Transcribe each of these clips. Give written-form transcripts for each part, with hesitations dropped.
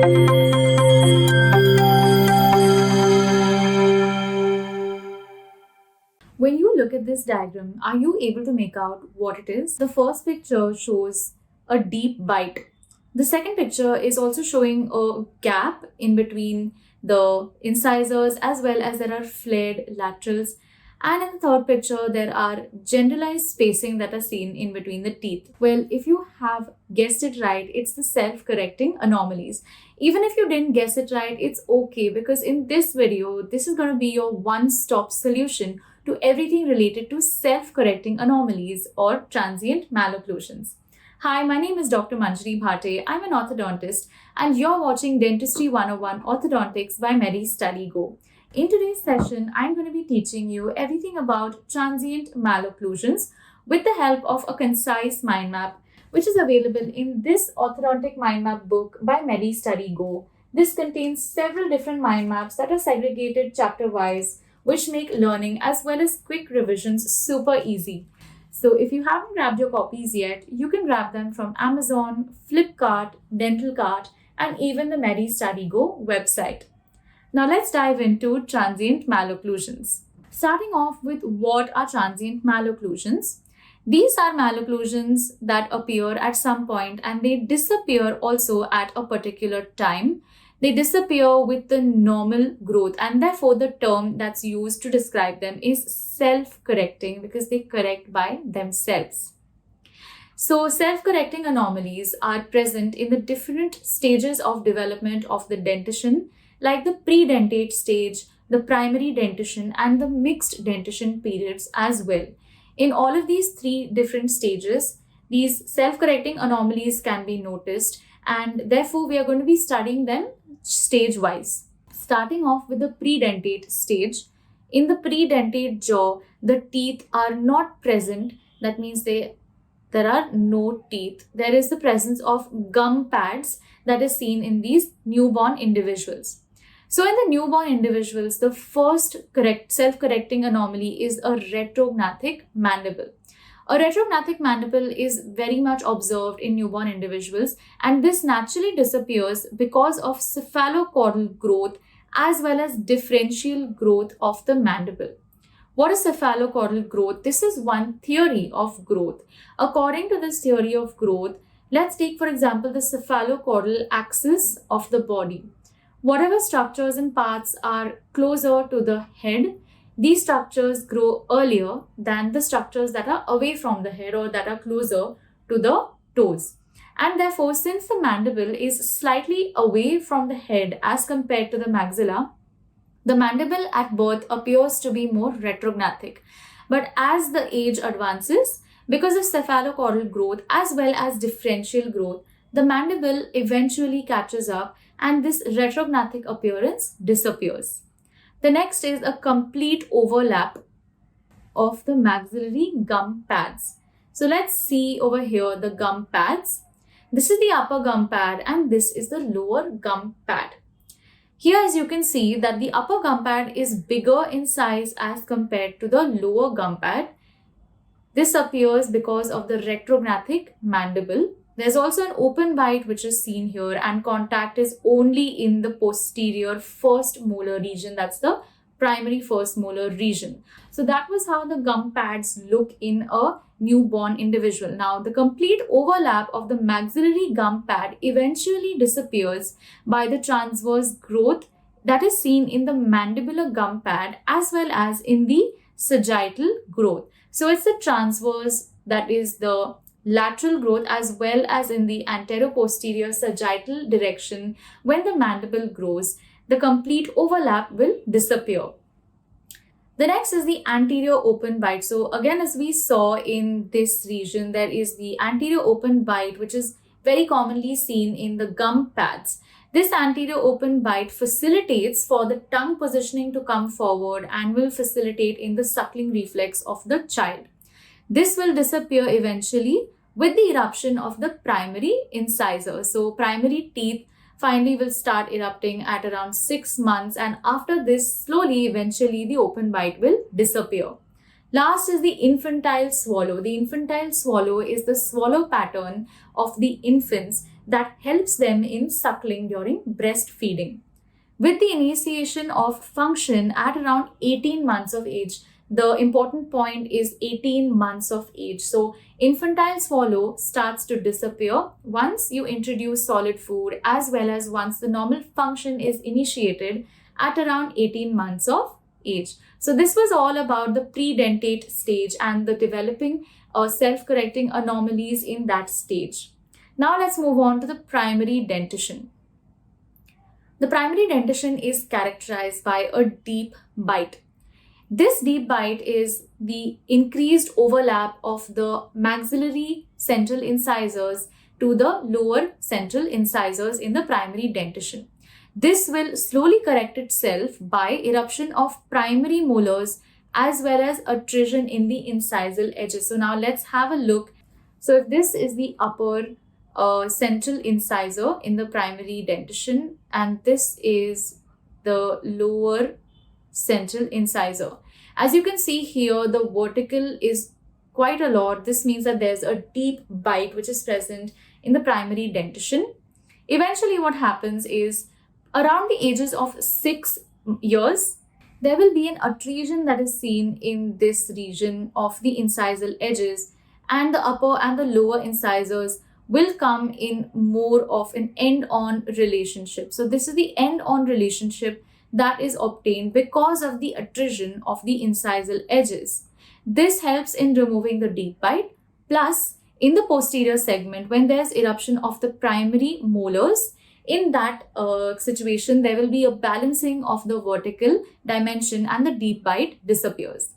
When you look at this diagram, are you able to make out what it is? The first picture shows a deep bite. The second picture is also showing a gap in between the incisors, as well as there are flared laterals. And in the third picture, there are generalized spacing that are seen in between the teeth. Well, if you have guessed it right, it's the self-correcting anomalies. Even if you didn't guess it right, it's okay, because in this video, this is going to be your one-stop solution to everything related to self-correcting anomalies or transient malocclusions. Hi, my name is Dr. Manjari Bhate. I'm an orthodontist and you're watching Dentistry 101 Orthodontics by Medi Study Go. In today's session, I'm going to be teaching you everything about transient malocclusions with the help of a concise mind map, which is available in this orthodontic mind map book by Medi Study Go. This contains several different mind maps that are segregated chapter-wise, which make learning as well as quick revisions super easy. So if you haven't grabbed your copies yet, you can grab them from Amazon, Flipkart, Dental Cart, and even the Medi Study Go website. Now let's dive into transient malocclusions. Starting off with what are transient malocclusions? These are malocclusions that appear at some point and they disappear also at a particular time. They disappear with the normal growth, and therefore the term that's used to describe them is self-correcting because they correct by themselves. So self-correcting anomalies are present in the different stages of development of the dentition, like the predentate stage, the primary dentition, and the mixed dentition periods as well. In all of these three different stages, these self-correcting anomalies can be noticed, and therefore we are going to be studying them stage-wise. Starting off with the predentate stage. In the predentate jaw, the teeth are not present. That means there are no teeth. There is the presence of gum pads that is seen in these newborn individuals. So in the newborn individuals, the first self-correcting anomaly is a retrognathic mandible. A retrognathic mandible is very much observed in newborn individuals, and this naturally disappears because of cephalocaudal growth as well as differential growth of the mandible. What is cephalocaudal growth? This is one theory of growth. According to this theory of growth, let's take for example the cephalocaudal axis of the body. Whatever structures and parts are closer to the head, these structures grow earlier than the structures that are away from the head or that are closer to the toes. And therefore, since the mandible is slightly away from the head as compared to the maxilla, the mandible at birth appears to be more retrognathic. But as the age advances, because of cephalocaudal growth as well as differential growth, the mandible eventually catches up and this retrognathic appearance disappears. The next is a complete overlap of the maxillary gum pads. So let's see over here the gum pads. This is the upper gum pad and this is the lower gum pad. Here as you can see that the upper gum pad is bigger in size as compared to the lower gum pad. This appears because of the retrognathic mandible. There's also an open bite which is seen here, and contact is only in the posterior first molar region. That's the primary first molar region. So that was how the gum pads look in a newborn individual. Now the complete overlap of the maxillary gum pad eventually disappears by the transverse growth that is seen in the mandibular gum pad as well as in the sagittal growth. So it's the transverse that is the lateral growth as well as in the anteroposterior sagittal direction. When the mandible grows, the complete overlap will disappear. The next is the anterior open bite. So again, as we saw in this region, there is the anterior open bite, which is very commonly seen in the gum pads. This anterior open bite facilitates for the tongue positioning to come forward and will facilitate in the suckling reflex of the child. This will disappear eventually with the eruption of the primary incisor. So primary teeth finally will start erupting at around 6 months, and after this slowly eventually the open bite will disappear. Last is the infantile swallow. The infantile swallow is the swallow pattern of the infants that helps them in suckling during breastfeeding. With the initiation of function at around 18 months of age, the important point is 18 months of age. So infantile swallow starts to disappear once you introduce solid food, as well as once the normal function is initiated at around 18 months of age. So this was all about the predentate stage and the developing self-correcting anomalies in that stage. Now let's move on to the primary dentition. The primary dentition is characterized by a deep bite. This deep bite is the increased overlap of the maxillary central incisors to the lower central incisors in the primary dentition. This will slowly correct itself by eruption of primary molars as well as attrition in the incisal edges. So now let's have a look. So if this is the upper central incisor in the primary dentition, and this is the lower central incisor. As you can see here, the vertical is quite a lot. This means that there's a deep bite which is present in the primary dentition. Eventually what happens is around the ages of 6 years, there will be an attrition that is seen in this region of the incisal edges, and the upper and the lower incisors will come in more of an end-on relationship. So this is the end-on relationship that is obtained because of the attrition of the incisal edges. This helps in removing the deep bite. Plus, in the posterior segment, when there's eruption of the primary molars, in that situation, there will be a balancing of the vertical dimension and the deep bite disappears.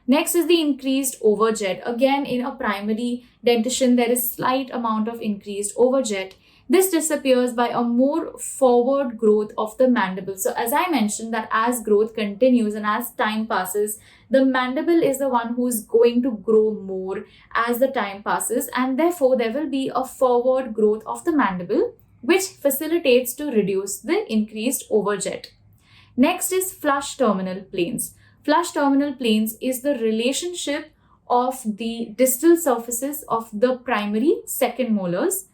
Next is the increased overjet. Again, in a primary dentition, there is slight amount of increased overjet. This disappears by a more forward growth of the mandible. So as I mentioned, that as growth continues and as time passes, the mandible is the one who is going to grow more as the time passes, and therefore there will be a forward growth of the mandible, which facilitates to reduce the increased overjet. Next is flush terminal planes. Flush terminal planes is the relationship of the distal surfaces of the primary second molars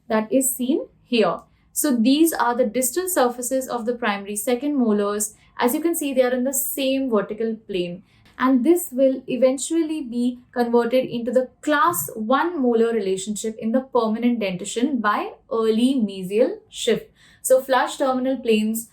that is seen here. So these are the distal surfaces of the primary second molars. As you can see, they are in the same vertical plane, and this will eventually be converted into the class 1 molar relationship in the permanent dentition by early mesial shift. So flush terminal planes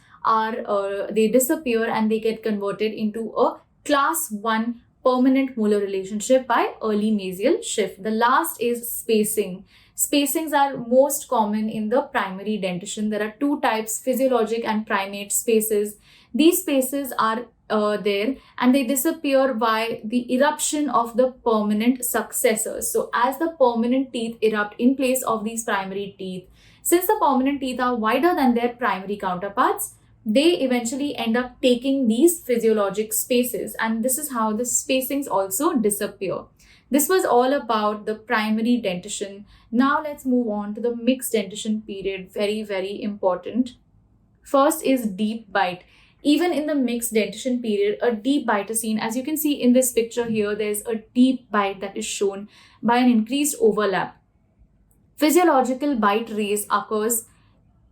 they disappear and they get converted into a class 1 permanent molar relationship by early mesial shift. The last is spacing. Spacings are most common in the primary dentition. There are 2 types, physiologic and primate spaces. These spaces are there and they disappear by the eruption of the permanent successors. So as the permanent teeth erupt in place of these primary teeth, since the permanent teeth are wider than their primary counterparts, they eventually end up taking these physiologic spaces, and this is how the spacings also disappear. This was all about the primary dentition. Now let's move on to the mixed dentition period. Very, very important. First is deep bite. Even in the mixed dentition period, a deep bite is seen. As you can see in this picture here, there's a deep bite that is shown by an increased overlap. Physiological bite raise occurs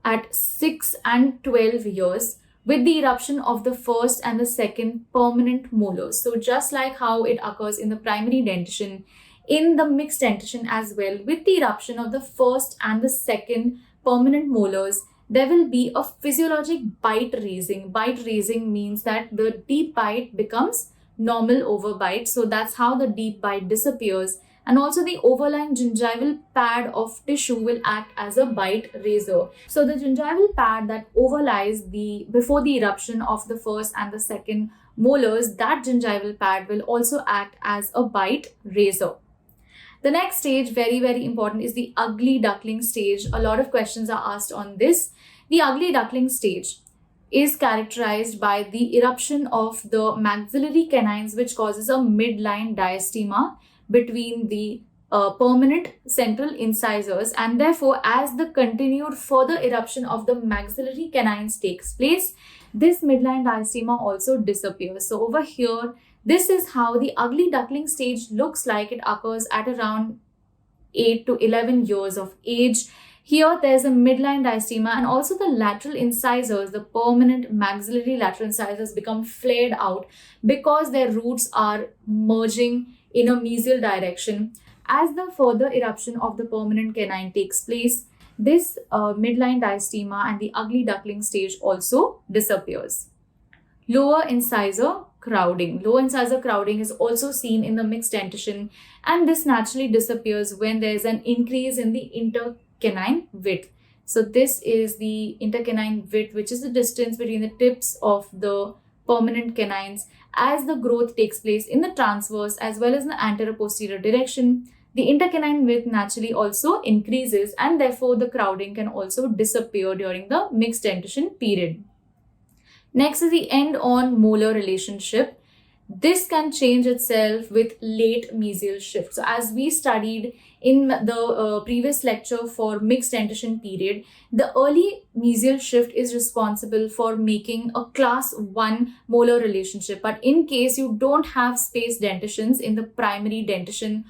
at 6 and 12 years with the eruption of the first and the second permanent molars. So just like how it occurs in the primary dentition, in the mixed dentition as well, with the eruption of the first and the second permanent molars, there will be a physiologic bite raising. Bite raising means that the deep bite becomes normal overbite. So that's how the deep bite disappears. And also the overlying gingival pad of tissue will act as a bite raiser. So the gingival pad that overlies before the eruption of the first and the second molars, that gingival pad will also act as a bite raiser. The next stage, very, very important, is the ugly duckling stage. A lot of questions are asked on this. The ugly duckling stage is characterized by the eruption of the maxillary canines, which causes a midline diastema between the permanent central incisors, and therefore as the continued further eruption of the maxillary canines takes place, this midline diastema also disappears. So over here, this is how the ugly duckling stage looks like. It occurs at around 8 to 11 years of age. Here there's a midline diastema, and also the lateral incisors, the permanent maxillary lateral incisors, become flared out because their roots are merging in a mesial direction. As the further eruption of the permanent canine takes place, this midline diastema and the ugly duckling stage also disappears. Lower incisor crowding. Lower incisor crowding is also seen in the mixed dentition, and this naturally disappears when there is an increase in the intercanine width. So this is the intercanine width, which is the distance between the tips of the permanent canines. As the growth takes place in the transverse as well as in the anterior-posterior direction, the intercanine width naturally also increases, and therefore the crowding can also disappear during the mixed dentition period. Next is the end-on molar relationship. This can change itself with late mesial shift. So as we studied in the previous lecture for mixed dentition period, the early mesial shift is responsible for making a class 1 molar relationship. But in case you don't have spaced dentitions in the primary dentition,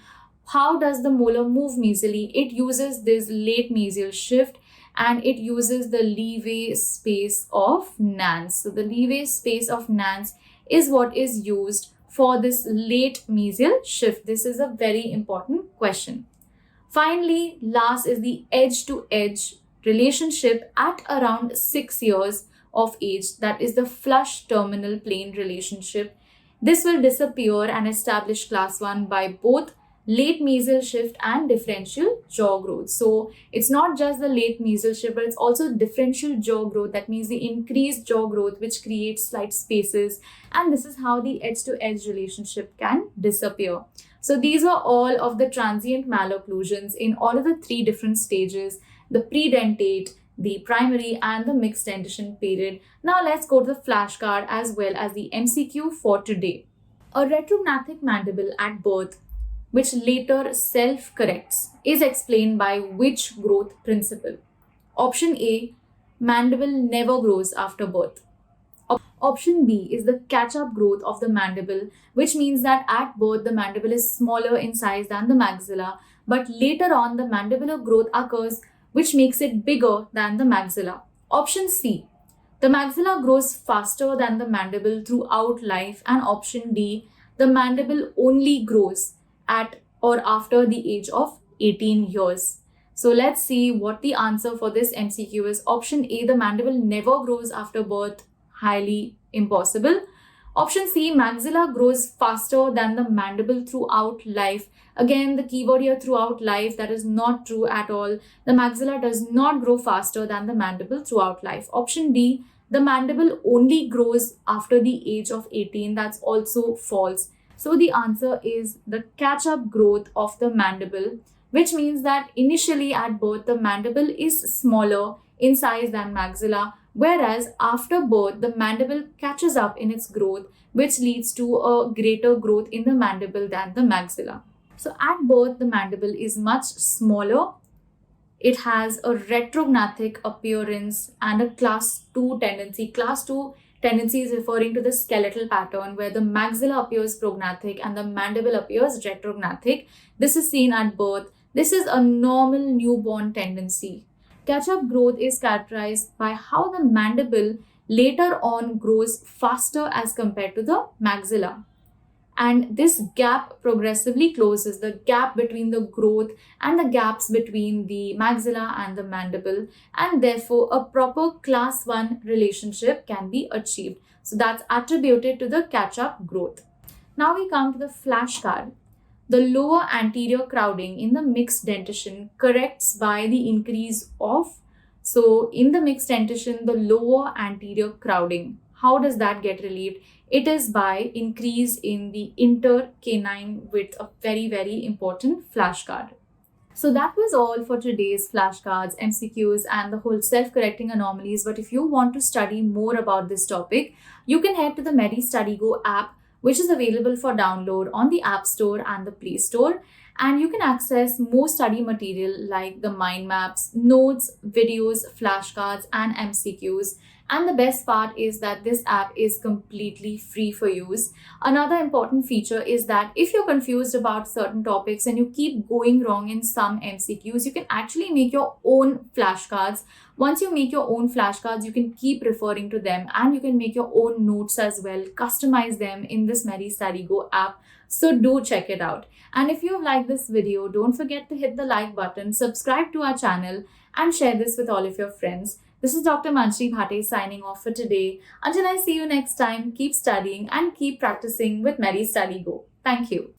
how does the molar move mesially? It uses this late mesial shift, and it uses the leeway space of Nance. So the leeway space of Nance is what is used for this late mesial shift. This is a very important question. Finally, last is the edge-to-edge relationship at around 6 years of age. That is the flush terminal plane relationship. This will disappear and establish class 1 by both late mesial shift and differential jaw growth. So it's not just the late mesial shift, but it's also differential jaw growth. That means the increased jaw growth, which creates slight spaces, and this is how the edge-to-edge relationship can disappear. So these are all of the transient malocclusions in all of the 3 different stages: the predentate, the primary, and the mixed dentition period. Now let's go to the flashcard as well as the MCQ for today. A retrognathic mandible at birth, which later self-corrects, is explained by which growth principle? Option A, mandible never grows after birth. Option B is the catch-up growth of the mandible, which means that at birth the mandible is smaller in size than the maxilla, but later on the mandibular growth occurs, which makes it bigger than the maxilla. Option C, the maxilla grows faster than the mandible throughout life. And option D, the mandible only grows at or after the age of 18 years. So let's see what the answer for this MCQ is. Option A, the mandible never grows after birth, highly impossible. Option C, maxilla grows faster than the mandible throughout life. Again, the keyword here, throughout life, that is not true at all. The maxilla does not grow faster than the mandible throughout life. Option D, the mandible only grows after the age of 18. That's also false. So the answer is the catch-up growth of the mandible, which means that initially at birth, the mandible is smaller in size than maxilla, whereas after birth, the mandible catches up in its growth, which leads to a greater growth in the mandible than the maxilla. So at birth, the mandible is much smaller. It has a retrognathic appearance and a class 2 tendency. Class 2 tendency is referring to the skeletal pattern where the maxilla appears prognathic and the mandible appears retrognathic. This is seen at birth. This is a normal newborn tendency. Catch-up growth is characterized by how the mandible later on grows faster as compared to the maxilla. And this gap progressively closes, the gap between the growth and the gaps between the maxilla and the mandible, and therefore a proper class 1 relationship can be achieved. So that's attributed to the catch-up growth. Now we come to the flashcard. The lower anterior crowding in the mixed dentition corrects by the increase of, so in the mixed dentition, the lower anterior crowding, how does that get relieved? It is by increase in the intercanine width, a very, very important flashcard. So that was all for today's flashcards, MCQs, and the whole self-correcting anomalies. But if you want to study more about this topic, you can head to the Medi Study Go app, which is available for download on the App Store and the Play Store. And you can access more study material like the mind maps, notes, videos, flashcards, and MCQs. And the best part is that this app is completely free for use. Another important feature is that if you're confused about certain topics and you keep going wrong in some MCQs, you can actually make your own flashcards. Once you make your own flashcards, you can keep referring to them and you can make your own notes as well, customize them in this Medi Study Go app. So do check it out. And if you've liked this video, don't forget to hit the like button, subscribe to our channel, and share this with all of your friends. This is Dr. Manshri Bhate signing off for today. Until I see you next time, keep studying and keep practicing with Medi Study Go. Thank you.